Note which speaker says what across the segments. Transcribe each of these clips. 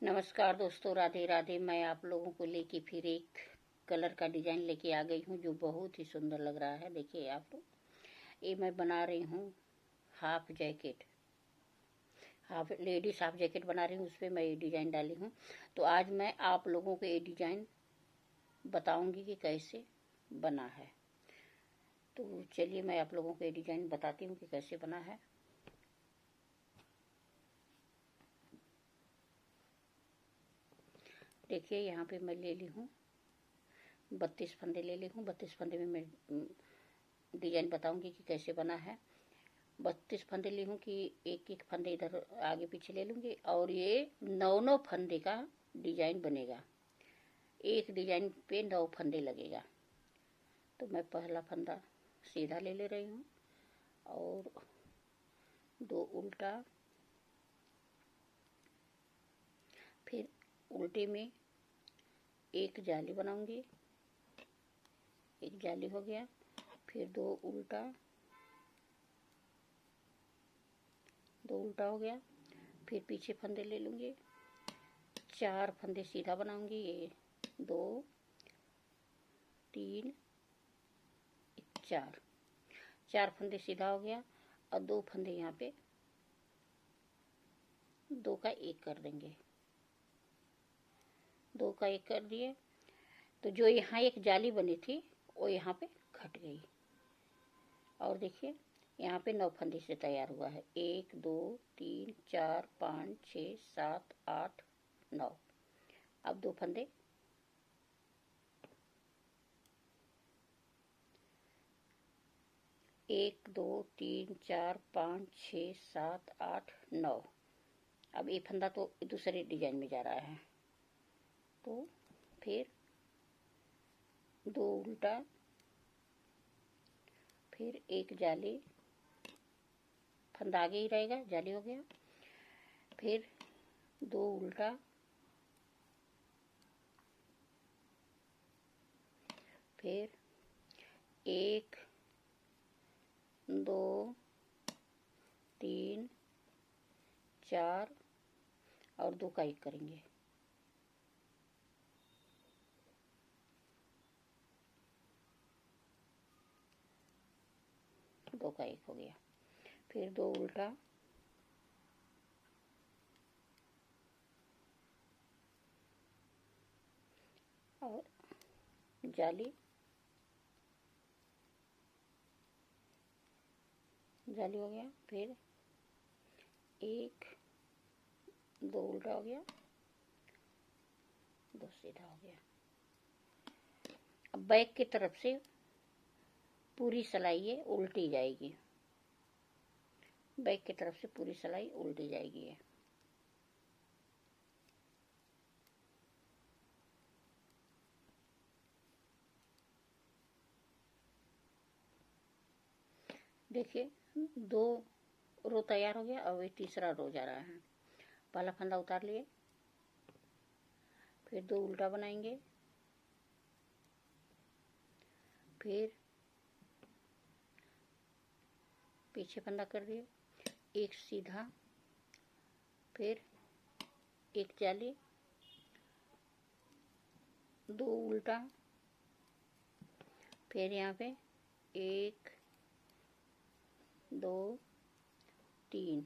Speaker 1: नमस्कार दोस्तों, राधे राधे। मैं आप लोगों को लेके फिर एक कलर का डिजाइन लेके आ गई हूँ जो बहुत ही सुंदर लग रहा है। देखिए आप लोग, ये मैं बना रही हूँ half jacket, half ladies half jacket बना रही हूँ। उस पर मैं ये डिजाइन डाली हूँ। तो आज मैं आप लोगों को ये डिजाइन बताऊंगी कि कैसे बना है। तो चलिए मैं आप लोगों को ये डिजाइन बताती हूँ कि कैसे बना है। देखिए यहाँ पे मैं ले ली हूँ 32 फंदे ले ली हूँ। 32 फंदे में मैं डिजाइन बताऊंगी कि कैसे बना है। 32 फंदे ली हूँ कि एक एक फंदे इधर आगे पीछे ले लूँगी और ये 9 फंदे का डिजाइन बनेगा। एक डिजाइन पे 9 फंदे लगेगा। तो मैं पहला फंदा सीधा ले रही हूँ और 2 उल्टा, फिर उल्टे में एक जाली बनाऊंगी। एक जाली हो गया, फिर 2 उल्टा, 2 उल्टा हो गया। फिर पीछे फंदे ले लूँगी, 4 फंदे सीधा बनाऊंगी। ये 2 3 4, 4 फंदे सीधा हो गया और 2 फंदे यहाँ पे 2 का 1 कर देंगे। 2 का 1 कर दिए तो जो यहाँ एक जाली बनी थी वो यहाँ पे घट गई। और देखिए यहाँ पे 9 फंदे से तैयार हुआ है। 1 2 3 4 5 6 7 8 9। अब 2 फंदे, एक 2 3 4 5 6 7 8 9। अब ये फंदा तो दूसरे डिजाइन में जा रहा है। तो फिर 2 उल्टा, फिर एक जाली, फंदा आगे ही रहेगा, जाली हो गया। फिर 2 उल्टा, फिर 1 2 3 4 और 2 का 1 करेंगे। दो का 1 हो गया। फिर 2 उल्टा, और जाली, जाली हो गया। फिर 1 2 उल्टा हो गया, 2 सीधा हो गया। अब बैक की तरफ से पूरी सिलाई ये उल्टी जाएगी। बैक की तरफ से पूरी सिलाई उल्टी जाएगी ये। देखिए 2 रो तैयार हो गया। अब ये तीसरा रो जा रहा है। पहला फंदा उतार लिए, फिर 2 उल्टा बनाएंगे, फिर पीछे फंदा कर दिए, एक सीधा, फिर एक जाली, 2 उल्टा, फिर यहाँ पे 1 2 3,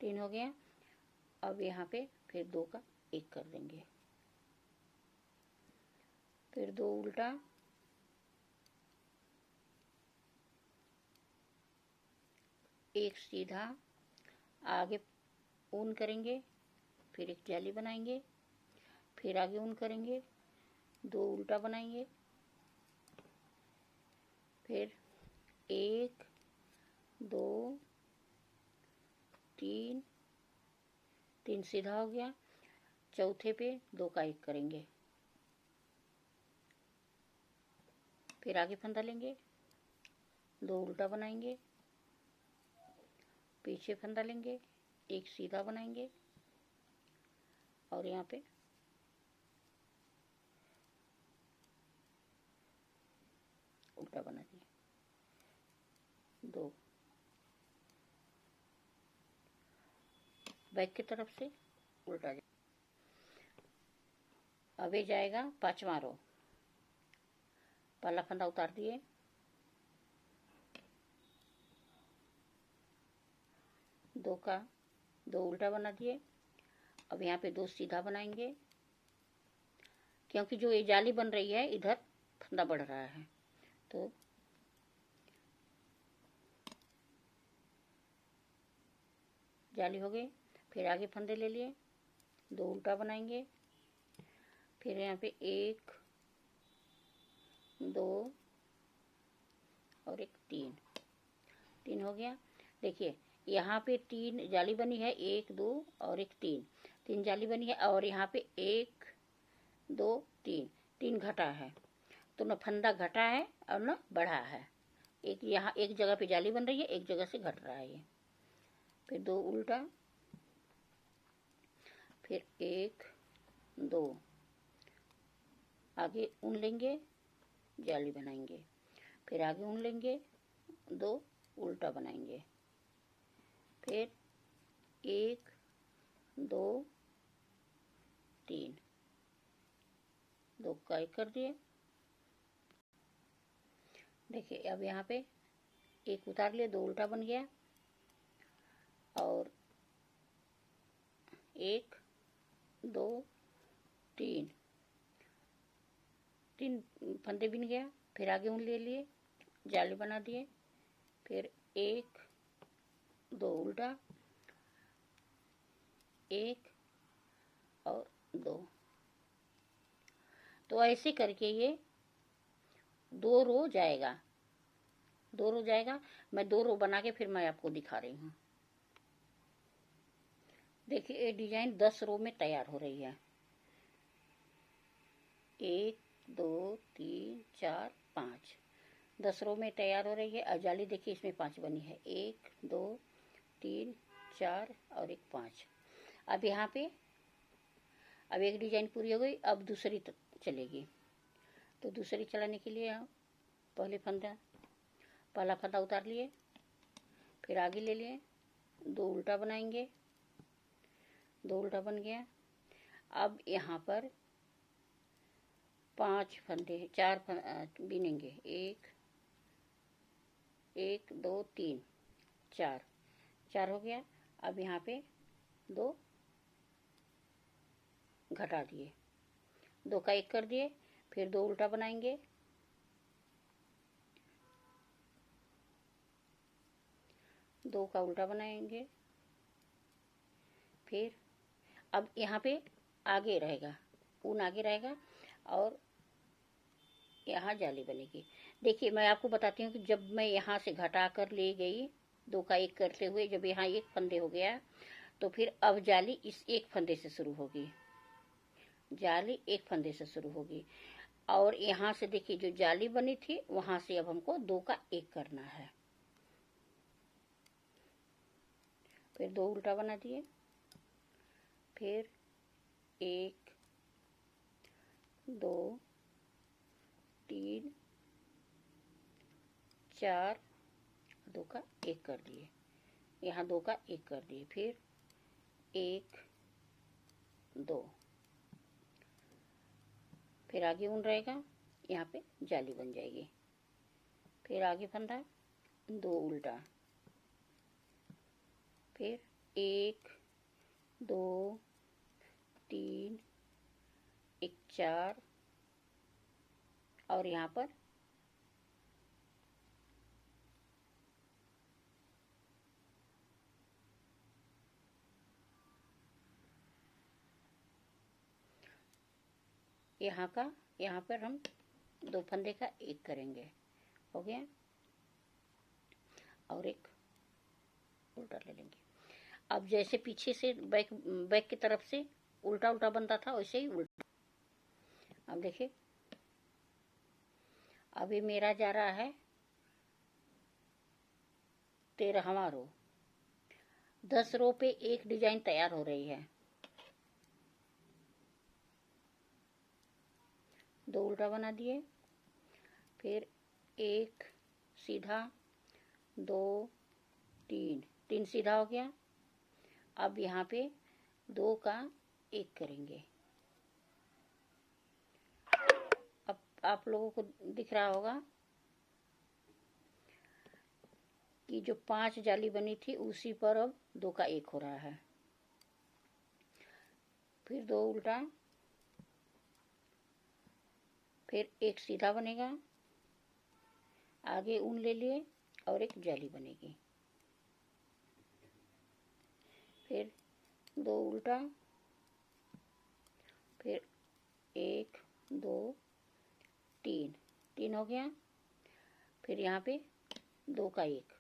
Speaker 1: 3 हो गया। अब यहाँ पे फिर 2 का 1 कर देंगे, फिर 2 उल्टा, एक सीधा, आगे ऊन करेंगे, फिर एक जाली बनाएंगे, फिर आगे ऊन करेंगे, 2 उल्टा बनाएंगे, फिर 1 2 3, 3 सीधा हो गया। चौथे पे 2 का 1 करेंगे, फिर आगे फंदा लेंगे, 2 उल्टा बनाएंगे, पीछे फंदा लेंगे, एक सीधा बनाएंगे और यहाँ पे उल्टा बना दिए। 2 बैक की तरफ से उल्टा जाए। अब ये जाएगा 5वां रो, पहला फंदा उतार दिए, दो का 2 उल्टा बना दिए। अब यहाँ पे 2 सीधा बनाएंगे, क्योंकि जो ये जाली बन रही है इधर फंदा बढ़ रहा है, तो जाली हो गई। फिर आगे फंदे ले लिए, 2 उल्टा बनाएंगे, फिर यहाँ पे 1 2 और एक 3 हो गया। देखिए यहाँ पे 3 जाली बनी है, 1 2 और एक 3 जाली बनी है, और यहाँ पे 1 2 3 घटा है, तो न फंदा घटा है और न बढ़ा है। एक यहाँ एक जगह पे जाली बन रही है, एक जगह से घट रहा है ये। फिर 2 उल्टा, फिर 1 2 आगे ऊन लेंगे, जाली बनाएंगे, फिर आगे ऊन लेंगे, 2 उल्टा बनाएंगे, फिर 1 2 3 2 का 1 कर दिए। देखिए अब यहाँ पे 1 उतार लिए, 2 उल्टा बन गया, और 1 2 3 फंदे बिन गया। फिर आगे ऊन ले लिए, जाली बना दिए, फिर 1 2 उल्टा, 1 और 2। तो ऐसे करके ये 2 रो जाएगा, 2 रो जाएगा। मैं 2 रो बना के फिर मैं आपको दिखा रही हूँ। देखिए ये डिजाइन 10 रो में तैयार हो रही है। 1 2 3 4 5 10 रो में तैयार हो रही है। और जाली देखिए इसमें 5 बनी है, 1 2 3 4 और एक 5। अब यहाँ पे अब एक डिजाइन पूरी हो गई, अब दूसरी चलेगी। तो दूसरी चलाने के लिए पहला फंदा उतार लिए, फिर आगे ले लिए, 2 उल्टा बनाएंगे, 2 उल्टा बन गया। अब यहाँ पर 5 फंदे 4 बिनेंगे, 1 2 3 4 हो गया। अब यहाँ पे 2 घटा दिए, 2 का 1 कर दिए, फिर 2 उल्टा बनाएंगे, 2 का उल्टा बनाएंगे, फिर अब यहाँ पे आगे रहेगा, ऊन आगे रहेगा और यहाँ जाली बनेगी। देखिए मैं आपको बताती हूँ कि जब मैं यहाँ से घटा कर ले गई 2 का 1 करते हुए, जब यहाँ 1 फंदे हो गया, तो फिर अब जाली इस 1 फंदे से शुरू होगी, जाली 1 फंदे से शुरू होगी। और यहाँ से देखिए जो जाली बनी थी वहां से अब हमको 2 का 1 करना है। फिर 2 उल्टा बना दिए, फिर 1 2 3 4 2 का 1 कर दिए, यहाँ 2 का 1 कर दिए, फिर 1 2, फिर आगे ऊन रहेगा, यहाँ पे जाली बन जाएगी। फिर आगे फंदा, 2 उल्टा, फिर 1 2 3 एक 4 और यहाँ पर यहाँ पर हम 2 फंदे का 1 करेंगे, हो गया। और एक उल्टा ले लेंगे। अब जैसे पीछे से बैक की तरफ से उल्टा उल्टा बनता था वैसे ही उल्टा। अब देखिए अभी मेरा जा रहा है 13वां रो, 10 रो पे एक डिजाइन तैयार हो रही है। 2 उल्टा बना दिए, फिर 1 सीधा, 2 3 सीधा हो गया। अब यहाँ पे 2 का 1 करेंगे। अब आप लोगों को दिख रहा होगा कि जो 5 जाली बनी थी उसी पर अब 2 का 1 हो रहा है। फिर 2 उल्टा, फिर 1 सीधा बनेगा, आगे ऊन ले लिए और एक जाली बनेगी। फिर 2 उल्टा, फिर 1 2 3 हो गया। फिर यहाँ पे 2 का 1,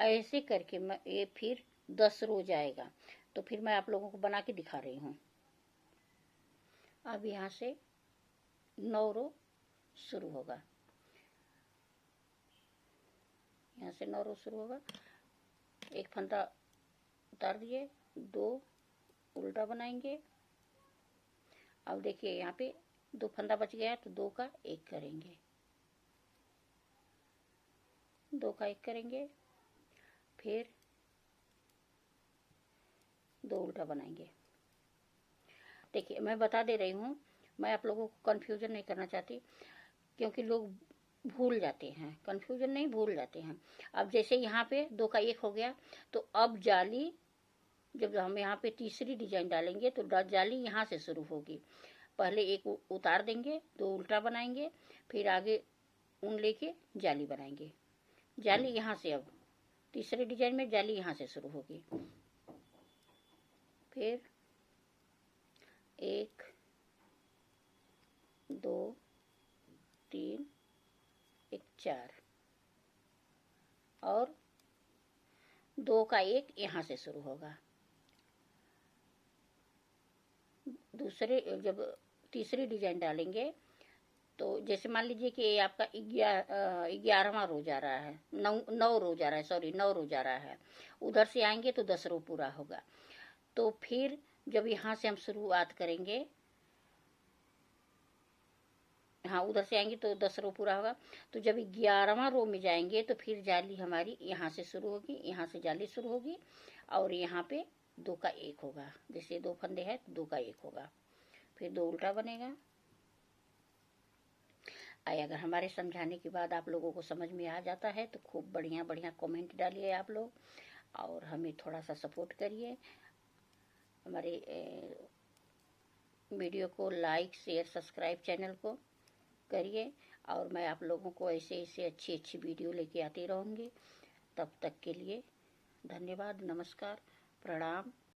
Speaker 1: ऐसे करके मैं ये फिर 10 रोज आएगा। तो फिर मैं आप लोगों को बना के दिखा रही हूँ। अब यहाँ से 9 रो शुरू होगा, यहाँ से 9 रो शुरू होगा। एक फंदा उतार दिए, 2 उल्टा बनाएंगे। अब देखिए यहाँ पे 2 फंदा बच गया तो 2 का 1 करेंगे, 2 का 1 करेंगे। फिर 2 उल्टा बनाएंगे। देखिए मैं बता दे रही हूँ, मैं आप लोगों को कन्फ्यूजन नहीं करना चाहती, क्योंकि लोग भूल जाते हैं, कन्फ्यूजन नहीं भूल जाते हैं। अब जैसे यहाँ पे 2 का 1 हो गया, तो अब जाली जब हम यहाँ पे तीसरी डिजाइन डालेंगे तो जाली यहाँ से शुरू होगी। पहले 1 उतार देंगे, 2 उल्टा बनाएंगे, फिर आगे ऊन लेके जाली बनाएंगे। जाली यहाँ से, अब तीसरे डिजाइन में जाली यहाँ से शुरू होगी। फिर 1 2 3 1 4 और 2 का 1 यहाँ से शुरू होगा। दूसरे जब तीसरी डिजाइन डालेंगे तो जैसे मान लीजिए कि ये आपका 11वां रोज आ रहा है, 9 रोज आ रहा है, सॉरी 9 रोज आ रहा है। उधर से आएंगे तो 10 रो पूरा होगा। तो फिर जब यहाँ से हम शुरुआत करेंगे, हाँ उधर से आएंगे तो 10 रो पूरा होगा। तो जब 11वां रो में जाएंगे तो फिर जाली हमारी यहाँ से शुरू होगी, यहाँ से जाली शुरू होगी और यहाँ पे 2 का 1 होगा। जैसे 2 फंदे हैं तो 2 का 1 होगा। फिर 2 उल्टा बनेगा। अगर हमारे समझाने के बाद आप लोगों को समझ में आ जाता है तो खूब बढ़िया बढ़िया कमेंट डालिए आप लोग, और हमें थोड़ा सा सपोर्ट करिए। हमारे वीडियो को लाइक शेयर सब्सक्राइब चैनल को करिए, और मैं आप लोगों को ऐसे ऐसे अच्छी अच्छी वीडियो लेके आती रहूँगी। तब तक के लिए धन्यवाद, नमस्कार, प्रणाम।